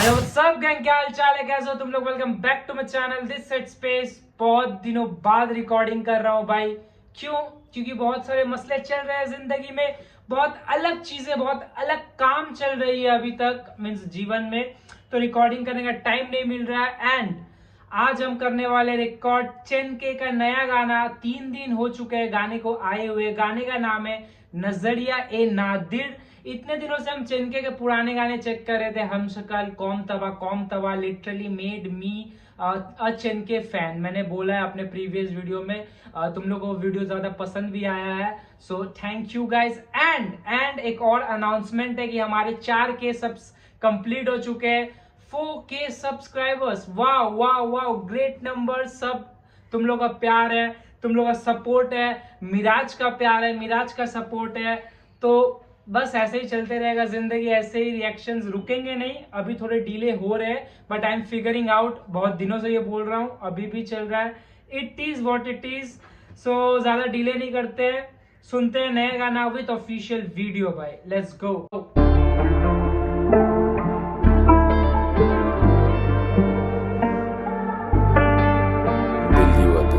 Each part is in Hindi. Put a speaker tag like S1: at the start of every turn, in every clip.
S1: हेलो सब गैंग, क्या हाल चाल है, कैसे हो तुम लोग। Welcome back to my channel this set space. बहुत दिनों बाद रिकॉर्डिंग कर रहा हूँ भाई। क्यों? क्योंकि बहुत सारे मसले चल रहे हैं जिंदगी में, बहुत अलग चीजें, बहुत अलग काम चल रही है अभी तक मीन्स जीवन में, तो रिकॉर्डिंग करने का टाइम नहीं मिल रहा है। एंड आज हम करने वाले रिकॉर्ड चेनके का नया गाना। 3 दिन हो चुके हैं गाने को आए हुए। गाने का नाम है नजरिया ए नादिर। इतने दिनों से हम चेनके के पुराने गाने चेक कर रहे थे, हम शकल, कौम तवा लिटरली मेड मी अ चेनके फैन। मैंने बोला है अपने प्रीवियस वीडियो में, तुम लोगों को वीडियो ज्यादा पसंद भी आया है, so thank you guys. And एक और अनाउंसमेंट है कि हमारे 4K सब्स कंप्लीट हो चुके हैं। 4K सब्सक्राइबर्स, वाह वाह वाह, ग्रेट नंबर। सब तुम लोग का प्यार है, तुम लोग का सपोर्ट है, मिराज का प्यार है, मिराज का सपोर्ट है। तो बस ऐसे ही चलते रहेगा जिंदगी, ऐसे ही रिएक्शंस रुकेंगे नहीं। अभी थोड़े डिले हो रहे हैं but I am figuring out. बहुत दिनों से ये बोल रहा हूँ, अभी भी चल रहा है। It is what it is. So ज्यादा डिले नहीं करते हैं, सुनते हैं नए गाना विद ऑफिशियल वीडियो भाई। Let's go.
S2: दिल हुआ तू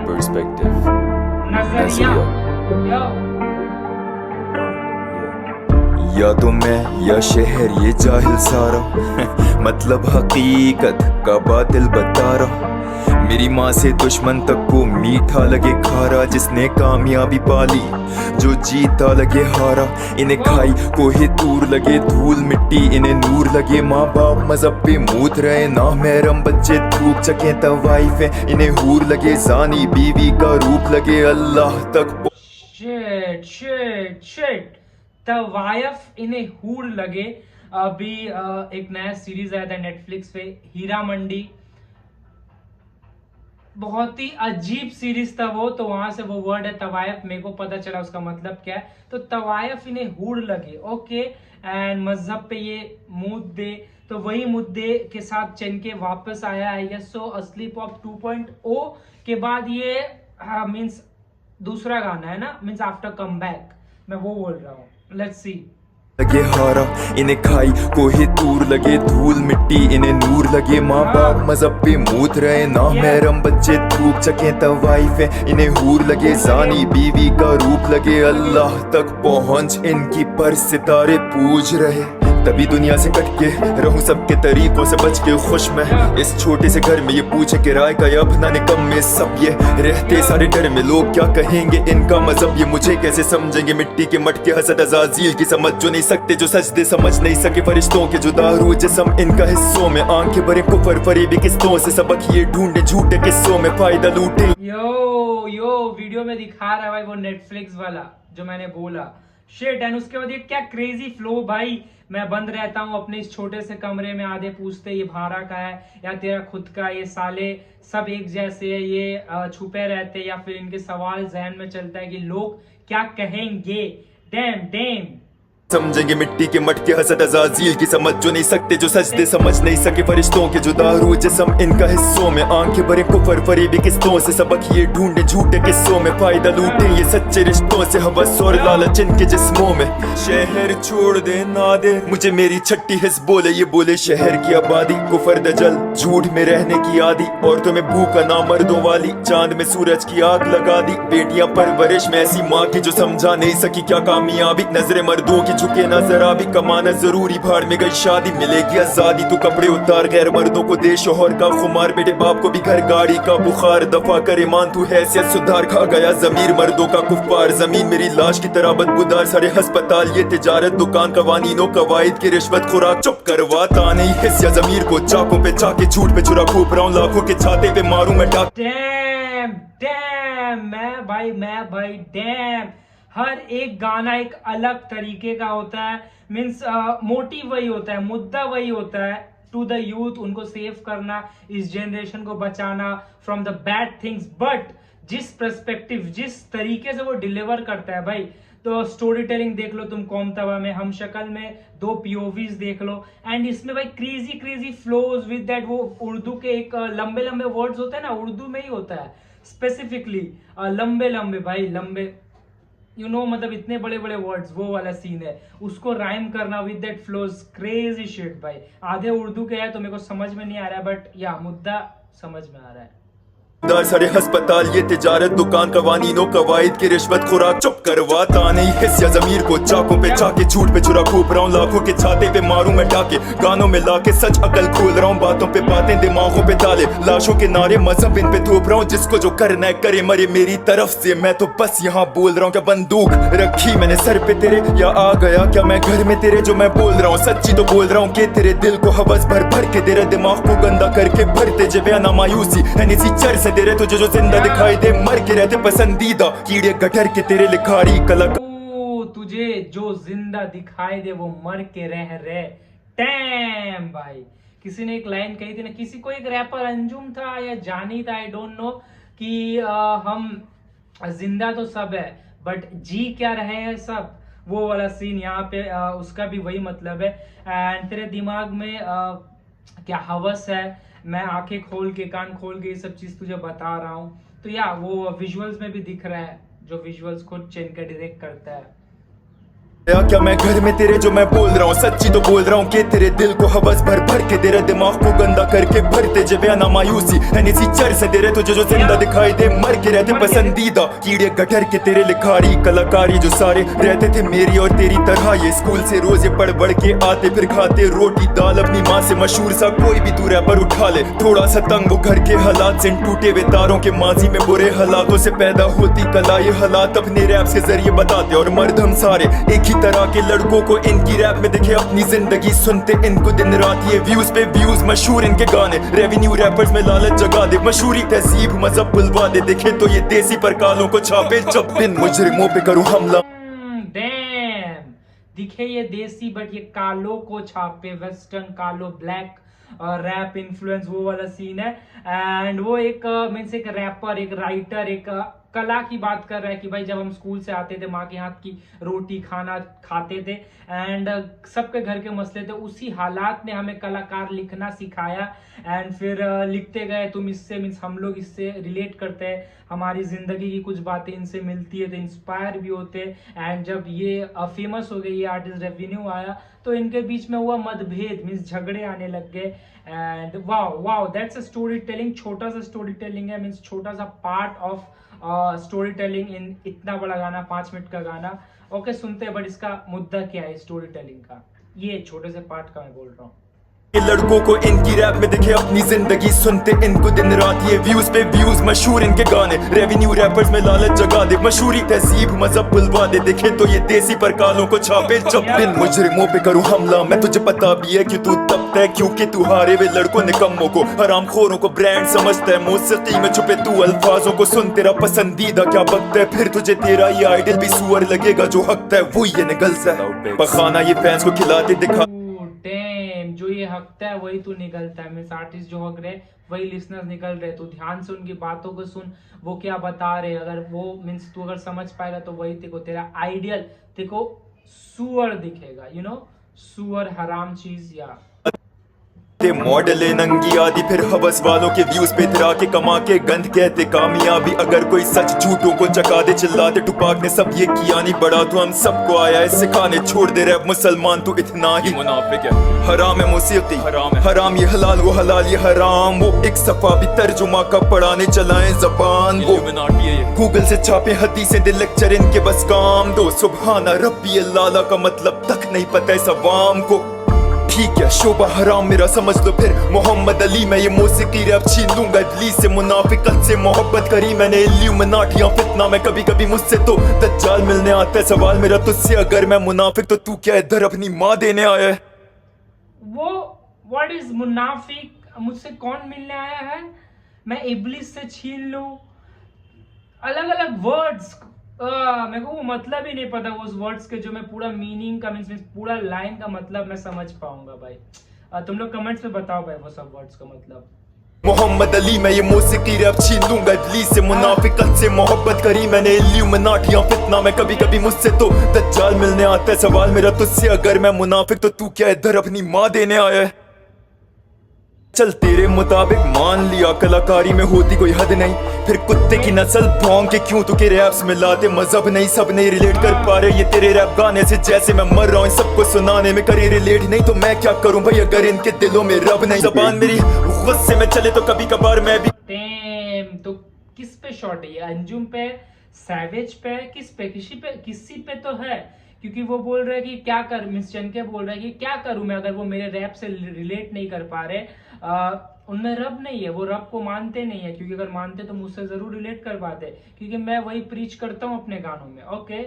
S2: पर्सपेक्टिव
S1: नजरिया यो।
S2: या तो मैं या शहर ये जाहिल सारा मतलब हकीकत का बातिल बता रहा। मेरी माँ से दुश्मन तक को मीठा लगे खारा, जिसने कामयाबी पाली जो जीता लगे हारा। इन्हें खाई कोहे तूर लगे धूल मिट्टी, इन्हें नूर लगे माँ बाप मजहब पे मूत रहे ना महरम बच्चे थूक चके तवाइफ है। इन्हें हूर लगे जानी बीवी का रूप लगे अल्लाह तक।
S1: शिट शिट शिट, तवायफ इन्हें हूर लगे। अभी एक नया सीरीज आया था नेटफ्लिक्स पे, हीरा मंडी। बहुत ही अजीब सीरीज था वो, तो वहां से वो वर्ड है तवायफ, मेरे को पता चला उसका मतलब क्या है। तो तवायफ इन्हें हूर लगे, ओके। एंड मजहब पे ये मुद्दे, तो वही मुद्दे के साथ चेनके वापस आया है। यस, सो असली पॉप 2.0 के बाद ये मीन्स दूसरा गाना है ना, मीन्स आफ्टर कम बैक, मैं वो बोल रहा हूँ। Let's see.
S2: लगे हारा, इन्हें खाई कोहे तूर लगे धूल मिट्टी, इन्हें नूर लगे माँ बाप मजहब पे मूत रहे ना महरम बच्चे थूक चके तवाइफ है। इन्हें हूर लगे जानी बीवी का रूप लगे अल्लाह तक पहुंच इनकी पर सितारे पूज रहे। तभी दुनिया से कट के रहूं सबके तरीकों से बच के खुश मैं इस छोटे से घर में। ये पूछे किराए का या अपना निकम में सब ये रहते सारे डर में। लोग क्या कहेंगे इनका मजहब ये मुझे कैसे समझेंगे। मिट्टी के मटके हसद अजाजील की समझ जो नहीं सकते, जो सजदे समझ नहीं सके फरिश्तों के जुदा रूह जिस्म इनका हिस्सों में। आंखें भरे कुफर फरीबी किस्तों से सबक ये ढूंढे झूठे किस्सों में फायदा लूटे।
S1: यो वीडियो में दिखा रहा है भाई वो नेटफ्लिक्स वाला जो मैंने बोला। शिट। एंड उसके बाद ये क्या क्रेजी फ्लो भाई। मैं बंद रहता हूँ अपने इस छोटे से कमरे में, आधे पूछते ये भाड़ा का है या तेरा खुद का, ये साले सब एक जैसे है, ये छुपे रहते, या फिर इनके सवाल जहन में चलता है कि लोग क्या कहेंगे। डैम डैम
S2: समझेंगे मिट्टी के मटके हसद अजाजील की समझ जो नहीं सकते, जो सजदे समझ नहीं सके फरिश्तों के जुदा रूह जिस्म इनका हिस्सों में। आंखें भरे कुफर फरीबी किस्तों से सबक ये ढूंढे झूठे किस्सों में फायदा लूटे ये सच्चे रिश्तों से हवस और लालच इनके जिस्मों में। शहर छोड़ दे ना दे मुझे मेरी छट्टी हिस्स बोले, ये बोले शहर की आबादी कुफर दजल झूठ में रहने की आदि। और तुम्हें भूखा ना मर्दों वाली चांद में सूरज की आग लगा दी। बेटियां परवरिश में ऐसी माँ की जो समझा नहीं सकी क्या कामयाबी। नजरे मर्दों की झुके ना जरा भी, कमाना जरूरी भाड़ में गई शादी। मिलेगी आजादी तो कपड़े उतार, गैर मर्दों को दे शोहर का खुमार। बेटे बाप को भी घर गाड़ी का बुखार, दफा कर ईमान तू हैसियत सुधार। खा गया जमीर मर्दों का कुफ्फार, जमीन मेरी लाश की तरह बदबूदार। सारे हस्पताल ये तिजारत दुकान, कवानीनों कवायद की रिश्वत खुराक। चुप करवाता नहीं हिस्सा जमीर को, चाकों पे चाके झूठ पे छुरा खूब रहा हूं, लाखों के छाते पे मारूं मैं डाक।
S1: डैम डैम, मैं भाई डैम। हर एक गाना एक अलग तरीके का होता है, मीन्स मोटिव वही होता है, मुद्दा वही होता है, टू द यूथ, उनको सेव करना, इस जनरेशन को बचाना from the bad things. But जिस पर्सपेक्टिव, जिस तरीके से वो डिलीवर करता है भाई, तो स्टोरी टेलिंग देख लो तुम कौम तवा में, हम शक्ल में 2 POVs देख लो। एंड इसमें भाई crazy crazy flows with that. वो उर्दू के एक लंबे लंबे वर्ड्स होते हैं ना, उर्दू में ही होता है स्पेसिफिकली, लंबे लंबे भाई लंबे। मतलब इतने बड़े बड़े वर्ड्स, वो वाला सीन है, उसको राइम करना with that flows, crazy shit भाई। आधे उर्दू के है तो मेरे को समझ में नहीं आ रहा है, बट या मुद्दा समझ में आ रहा है।
S2: सारे अस्पताल ये तिजारत दुकान कवानीनों कवायद की रिश्वत खुराक चुप करवाता नहीं हिस्सा जमीर को चाकों पे चाके झूठ पे चुरा खूब रहा हूँ लाखों के छाते पे मारूं मैं डाके गानों में लाके सच अकल खोल रहा हूँ बातों पे बातें दिमागों पे ताले लाशों के नारे मजहब इन पे थोप रहा हूँ जिसको जो करना है करे मरे मेरी तरफ से मैं तो बस यहाँ बोल रहा हूँ क्या बंदूक रखी मैंने सर पे तेरे या आ गया क्या मैं घर में तेरे जो मैं बोल रहा हूँ सच्ची तो बोल रहा हूँ कि तेरे दिल को हवस भर भर के तेरे दिमाग को गंदा करके भरते जब ना मायूसी इसी चर से तेरे तुझे जो जिंदा दिखाई दे मर के रहते पसंदीदा कीड़े गटर के तेरे लिखारी कलक
S1: तुझे जो जिंदा दिखाई दे वो मर के रह रहे। टैम भाई, किसी ने एक लाइन कही थी ना, किसी को एक रैपर अंजुम था या जानी था, आई डोंट नो, कि हम जिंदा तो सब है बट जी क्या रहे हैं सब, वो वाला सीन यहाँ पे उसका भी वही मतलब है। एंड तेरे दिमाग में क्या हवस है, मैं आंखें खोल के कान खोल के ये सब चीज तुझे बता रहा हूँ। तो या वो विजुअल्स में भी दिख रहा है, जो विजुअल्स खुद चेनका डायरेक्ट करता है।
S2: क्या मैं घर में तेरे जो मैं बोल रहा हूँ सच्ची तो बोल रहा हूँ कि तेरे दिल को हवस भर भर के तेरे दिमाग को गंदा करके भरते जब ना मायूसी इसी चर से तेरे तुझे जो जिंदा दिखाई दे मर के रहते पसंदीदा कीड़े गटर के तेरे लिखारी कलाकारी जो सारे रहते थे मेरी और तेरी तरह ये स्कूल से रोजे पढ़ बढ़ के आते फिर खाते रोटी दाल अपनी माँ से मशहूर सा कोई भी तू रैपर उठा ले थोड़ा सा तंग वो घर के हालात से टूटे हुए तारों के माजी में बुरे हालातों से पैदा होती कला ये हालात अपने रैप के जरिए बताते और मर्द हम सारे एक ही तरह के लड़कों को इनकी रैप में दिखे अपनी जिंदगी सुनते इनको दिन रात ये व्यूज पे व्यूज मशहूर इनके गाने रेवेन्यू रैपर्स में लालच जगा दे मशहूरी तहजीब मजहब बुलवा दे देखे तो ये देसी पर कालों को छापे जब बिन मुजरिमों पे करूं हमला
S1: डैम दिखे ये देसी बट ये कालों को छापे वेस्टर्न कालो ब्लैक रैप इन्फ्लुएंस वो वाला सीन है। एंड वो एक मीन्स एक रैपर एक राइटर एक कला की बात कर रहा है कि भाई जब हम स्कूल से आते थे माँ के हाथ की रोटी खाना खाते थे एंड सबके घर के मसले थे, उसी हालात ने हमें कलाकार लिखना सिखाया एंड फिर लिखते गए। तुम इससे मीन्स हम लोग इससे रिलेट करते हैं, हमारी जिंदगी की कुछ बातें इनसे मिलती है तो इंस्पायर भी होते हैं। एंड जब ये फेमस हो गई ये आर्टिस्ट रेवेन्यू आया तो इनके बीच में हुआ मतभेद मीन्स झगड़े आने लग गए। And wow wow that's a story telling, छोटा सा स्टोरी टेलिंग है मीन्स छोटा सा part of story telling in इतना बड़ा गाना 5 मिनट का गाना। ओके सुनते हैं बट इसका मुद्दा क्या है स्टोरी टेलिंग का, ये छोटे से पार्ट का मैं बोल रहा हूँ।
S2: ये लड़कों को इनकी रैप में दिखे अपनी जिंदगी सुनते इनको दिन रात ये व्यूज पे व्यूज मशहूर इनके गाने रेवेन्यू रैपर्स में लालच जगा दे मशहूरी तहजीब मजहब बुलवा दे देखे तो ये देसी पर कालों को छापे जब बिन मुजरिमों पे करूं हमला मैं तुझे पता भी है कि तू तब तय क्योंकि तू हारे हुए लड़कों निकम्मों को हरामखोरों को ब्रांड समझता है मौसीकी में छुपे तू अल्फाजों को सुन तेरा पसंदीदा क्या बकता है फिर तुझे तेरा ये आइडल भी सुअर लगेगा जो हकता है वो ये निकलता है पखाना ये फैंस को खिलाते दिखा
S1: जो ये हकता है वही तू निकलता है मीन्स आर्टिस्ट जो हक रहे वही लिसनर्स निकल रहे। तू ध्यान से उनकी बातों को सुन वो क्या बता रहे, अगर वो मीन्स तू अगर समझ पाएगा तो वही तेको तेरा आइडियल तेको सुअर दिखेगा, यू नो सुअर हराम चीज या
S2: मॉडल नंगी आदि फिर हवस वालों के व्यूज पे इतरा के कमा के गंद कहते कामयाबी अगर कोई सच झूठों को चका दे चिल्लाते टुपाक ने सब ये किया नहीं बड़ा तो हम सबको आया है सिखाने छोड़ दे रहे मुसलमान तू इतना ही मुनाफिक है हराम है मौसीकी हराम ये हलाल वो हलाल ये हराम वो एक सफा भी तर्जुमा का पढ़ाने चलाएं जबान वो गूगल से छापे हदीसें दिल लेक्चर इनके बस काम दो सुबहाना रब्बी अल्लाह का मतलब तक नहीं पता इस अवाम को ठीक है शोभा हराम मेरा समझ लो फिर मोहम्मद अली मैं ये मौसीकी रैप छीन लूंगा इब्लीस से मुनाफिकत से मोहब्बत करी मैंने इल्यूमिनाटियां फितना में कभी कभी मुझसे तो दज्जाल मिलने आता है सवाल मेरा तुझसे अगर मैं मुनाफिक तो तू क्या इधर अपनी माँ देने आया है।
S1: वो व्हाट इज मुनाफिक, मुझसे कौन मिलने आया है, मैं इब्लीस से छीन लूं, अलग अलग वर्ड्स मेरे को वो मतलब ही नहीं पता उस वर्ड्स के जो मैं पूरा मीनिंग का मीन्स पूरा लाइन का मतलब मैं समझ पाऊंगा भाई। तुम लोग कमेंट्स में बताओ भाई वो सब वर्ड्स का मतलब।
S2: मोहम्मद अली मैं ये मौसीकी रैप छीन लूंगा इब्लीस से मुनाफिकत से मोहब्बत करी मैंने इल्यूमिनाटियां फितना में कभी कभी मुझसे तो दज्जाल मिलने आता है सवाल मेरा तुझसे अगर मैं मुनाफिक तो तू क्या इधर अपनी माँ देने आया है। चल तेरे मुताबिक मान लिया कलाकारी में होती कोई हद नहीं फिर कुत्ते की नस्ल भौंक के क्यों तू के रैप्स में लाते मजहब नहीं सब नहीं रिलेट कर पा रहे ये तेरे रैप गाने से जैसे मैं मर रहा हूँ सबको सुनाने में करे रिलेट नहीं तो मैं क्या करूँ भाई अगर इनके दिलों में रब नहीं जबान मेरी गुस्से में चले तो कभी कभार मैं भी
S1: तो किस पे शॉट है ये? अंजुम पे, सैवेज पे, किसी पे तो है, क्योंकि वो बोल रहे कि क्या कर, मिस चनके बोल रहे कि क्या करूं मैं अगर वो मेरे रैप से रिलेट नहीं कर पा रहे। उनमें रब नहीं है, वो रब को मानते नहीं है, क्योंकि अगर मानते तो मुझसे जरूर रिलेट कर पाते, क्योंकि मैं वही प्रीच करता हूँ अपने गानों में। ओके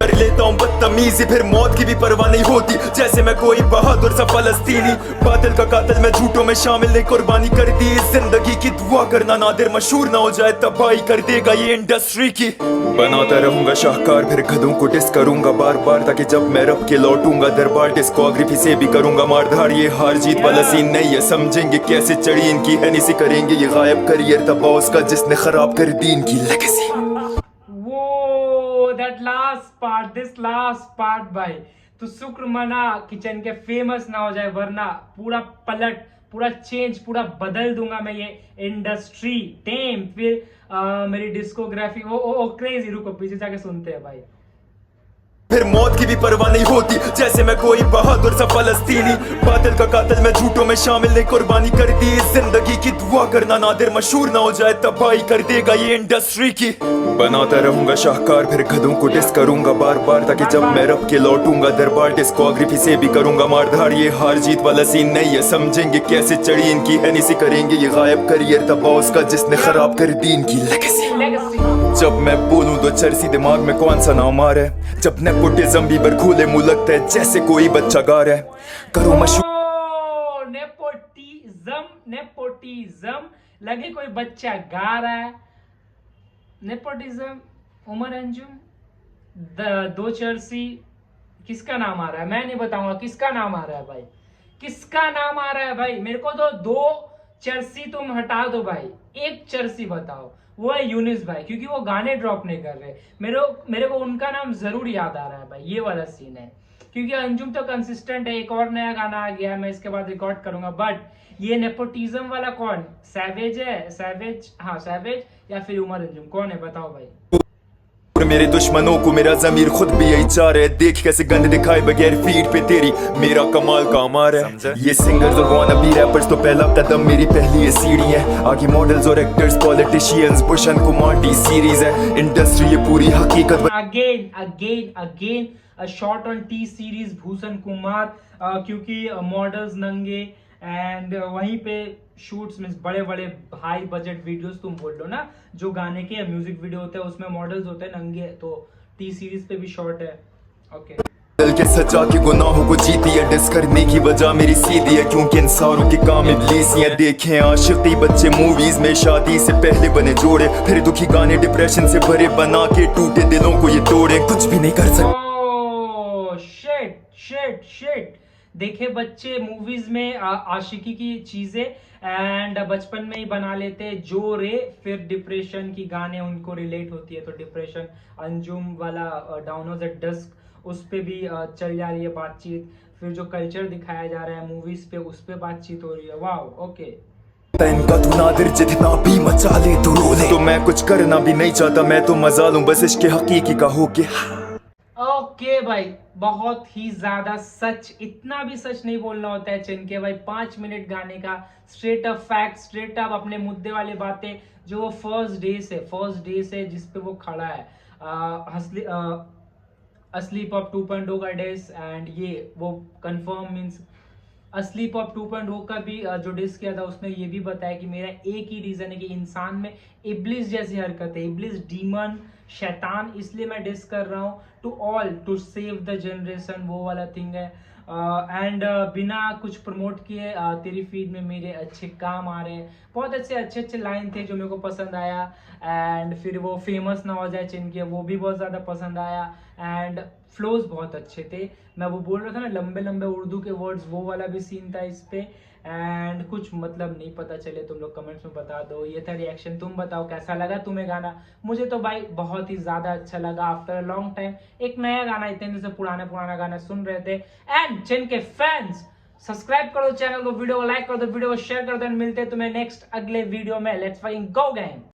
S2: कर लेता हूँ बदतमीजी फिर मौत की भी परवाह नहीं होती जैसे मैं कोई बहादुर सा फलस्तीनी बादल का कातिल मैं झूठों में शामिल नहीं कुर्बानी कर दी इस जिंदगी की दुआ करना नादिर मशहूर ना हो जाए तबाही कर देगा ये इंडस्ट्री की बनाता रहूंगा शाहकार फिर गधों को डिस करूंगा बार बार ताकि जब मैं रब के लौटूंगा दरबार डिस्कोग्राफी से भी करूंगा मारधार ये हार जीत वाला सीन नहीं है समझेंगे कैसे चढ़ी इनकी है नहीं करेंगे ये गायब करियर तबाह उसका जिसने खराब कर दी इनकी legacy
S1: that this last part भाई, तो शुक्र मना किचन के फेमस ना हो जाए वरना पूरा पलट, पूरा चेंज, पूरा बदल दूंगा मैं ये इंडस्ट्री टेम। फिर मेरी डिस्कोग्राफी ओ क्रेजी। रुको पीछे जाके सुनते हैं भाई।
S2: फिर मौत की भी परवाह नहीं होती जैसे मैं कोई बहादुर सा फलस्तीनी बादल का कातिल मैं झूठों में शामिल नहीं कुर्बानी कर दी इस जिंदगी की दुआ करना नादिर मशहूर ना हो जाए तबाही कर देगा ये इंडस्ट्री की बनाता रहूंगा शाहकार फिर गधों को डिस करूंगा बार बार ताकि जब मैं रब के लौटूंगा दरबार डिस्कोग्राफी से भी करूंगा मारधार ये हार जीत वाला सीन नहीं है समझेंगे कैसे चढ़ी इनकी है नहीं करेंगे ये गायब करियर तबाह उसका जिसने खराब कर दी इनकी लेगेसी जब मैं बोलूं तो चरसी दिमाग में कौन सा नाम आ रहा है जब नेपोटिज्म भी बरखूले मुंह लगता है जैसे कोई बच्चा गा रहा है करो मशहूर
S1: नेपोटिज्म लगे कोई बच्चा गा रहा है। नेपोटिज्म, उमर अंजुम, दो चर्सी, किसका नाम आ रहा है? मैं नहीं बताऊंगा किसका नाम आ रहा है भाई, किसका नाम आ रहा है भाई। मेरे को तो दो चर्सी तुम हटा दो भाई, एक चर्सी बताओ, वो है यूनिस भाई, क्योंकि वो गाने ड्रॉप नहीं कर रहे। मेरे को उनका नाम जरूर याद आ रहा है भाई, ये वाला सीन है, क्योंकि अंजुम तो कंसिस्टेंट है। एक और नया गाना आ गया है, मैं इसके बाद रिकॉर्ड करूंगा। बट ये नेपोटिज्म वाला कौन? सैवेज है? सैवेज, हाँ सैवेज, या फिर उमर अंजुम, कौन है बताओ भाई।
S2: मेरे दुश्मनों को मेरा जमीर खुद भी यही चाह रहा है देख कैसे गंद दिखाए बगैर फीड पे तेरी मेरा कमाल का अमार है ये सिंगर्स और वानाबी रैपर्स तो पहला कदम मेरी पहली ये सीढ़ी है आगे मॉडल्स और actors politicians Bhushan Kumar T series है इंडस्ट्री ये पूरी हकीकत
S1: again a shot on T series Bhushan Kumar, क्योंकि मॉडल्स नंगे एंड वहीं पे शूट्स मींस बड़े बड़े हाई बजट वीडियोस तुम बोल लो ना, जो गाने के म्यूजिक वीडियो होते हैं उसमें मॉडल्स होते हैं नंगे, तो टी सीरीज पे भी शॉट है। ओके
S2: दिल के सजा के गुनाहों को जीती है डिस करने की वजह मेरी सीधी है क्योंकि इंसानों के काम इब्लीसियां देखे आशिकी बच्चे मूवीज में शादी से पहले बने जोड़े फिर दुखी गाने डिप्रेशन से भरे बना के टूटे दिलों को ये तोड़े कुछ भी नहीं कर सकते।
S1: शिट देखे बच्चे मूवीज में आशिकी की चीजें एंड बचपन में ही बना लेते जो रे, फिर डिप्रेशन की गाने उनको रिलेट होती है, तो डिप्रेशन अंजुम वाला डाउन एट डस्क उस पे भी चल जा रही है बातचीत, फिर जो कल्चर दिखाया जा रहा है मूवीज पे उस पे बातचीत हो रही है। वाओ ओके
S2: इनका तू नादिर जितना भी मचा ले तू रोले तो मैं कुछ करना भी नहीं चाहता मैं तो मजा लूं बस इसके हकीकी का होके।
S1: ओके भाई, बहुत ही ज्यादा सच, इतना भी सच नहीं बोलना होता है चिनके भाई। 5 मिनट गाने का straight up fact, straight up अपने मुद्दे वाले बातें, जो वो फर्स्ट डे से जिस पे वो खड़ा है, असली पॉप 2.0 का डिस, एंड ये वो कंफर्म मींस असली पॉप 2.0 का भी जो डिस किया था उसने ये भी बताया कि मेरा एक ही रीजन है कि इंसान में इब्लिस जैसी हरकत है, इब्लिस डीमन शैतान, इसलिए मैं डिस कर रहा हूँ to all to save the generation, वो वाला थिंग है। एंड बिना कुछ प्रमोट किए तेरी फीड में मेरे अच्छे काम आ रहे हैं, बहुत अच्छे लाइन थे जो मेरे को पसंद आया। एंड फिर वो फेमस ना हो जाए चिनके, वो भी बहुत ज़्यादा पसंद आया। एंड फ्लोज बहुत अच्छे थे, मैं वो बोल रहा था ना लंबे लंबे उर्दू के वर्ड्स, वो वाला भी सीन था इस पे। एंड कुछ मतलब नहीं पता चले तुम लोग कमेंट्स में बता दो। ये था रिएक्शन, तुम बताओ कैसा लगा तुम्हें गाना। मुझे तो भाई बहुत ही ज्यादा अच्छा लगा, आफ्टर अ लॉन्ग टाइम एक नया गाना, इतने दिन से पुराना गाना सुन रहे थे। एंड जिनके फैंस सब्सक्राइब करो चैनल को, वीडियो को लाइक कर दो, वीडियो को शेयर कर दो, मिलते हैं तुम्हें नेक्स्ट अगले वीडियो में। Let's frying go game.